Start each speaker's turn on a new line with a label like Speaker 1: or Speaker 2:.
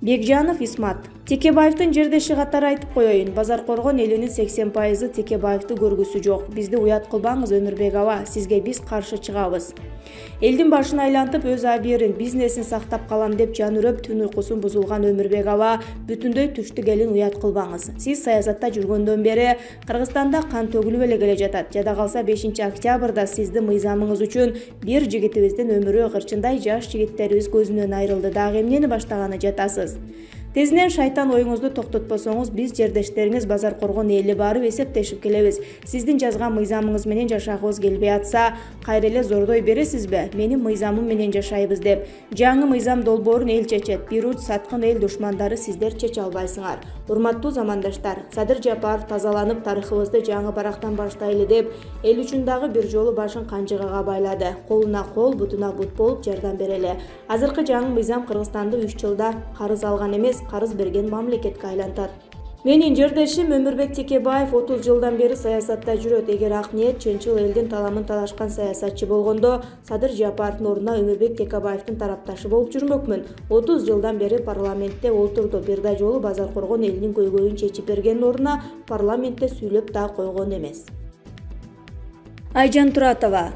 Speaker 1: Бекжанов Исмат. Текебаевдин жердеши катары айтып коеюн. Базаркоргон элинин 80% Текебаевди көргүсү жок. Бизди уят кылбаңыз, Өмүрбек аба, сизге биз каршы чыгабыз. Элдин башын айлантып өз абийирин, бизнесин сактап калам деп жан үрөп түн уйкусун бузулган Өмүрбек аба, бүтүндөй түштүк элин уят кылбаңыз. Сиз саясатта жүргөндөн бери Кыргызстанда кан төгүлүп эле жатат. Жада калса 5-октябрда сиздин мыйзамыңыз үчүн бир жигитибиздин өмүрү кырчындай жаш жигиттерибиз көзүнөн айрылды. Дагы эмнени баштаганы жатасыз? Тезинен шайтан оюңузду токтотпосоңуз, биз жердештериңиз Базаркоргон эли барып эсептешип келебиз. Сиздин жазган мыйзамыңыз менен жашагыбыз келбей атса, кайра эле зордой бересизби? Менин мыйзамым менен жашайбыз деп. Жаңы мыйзам долбоорун эл чечет. Бир уч саткын эл душмандары сиздер чече албайсыңар. Урматтуу замандаштар, Садыр Жапаров тазаланып тарыхыбызды жаңы барактан баштайлы деп, эл үчүн дагы бир жолу башын канжыгага байлады. Колуна кол, бутуна бут болуп жардам берели. Азыркы жаңы мыйзам Кыргызстанды 3 жылда карыз алган эмес, карыз берген мамлекетке айлантат. Менин жердешим Өмүрбек Текебаев 30 жылдан бери саясатта жүрөт. Эгер ак ниет чынчыл элдин таламын талашкан саясатчы болгондо, Садыр Жапаровдун ордуна Өмүрбек Текебаевдин тарапташы болуп жүрмөкмүн. 30 жылдан бери парламентте олтурду. Бир да жолу Базаркоргон элинин көйгөйүн чечип бергендин ордуна парламентте сүйлөп да койгон эмес. Айжан Туратова.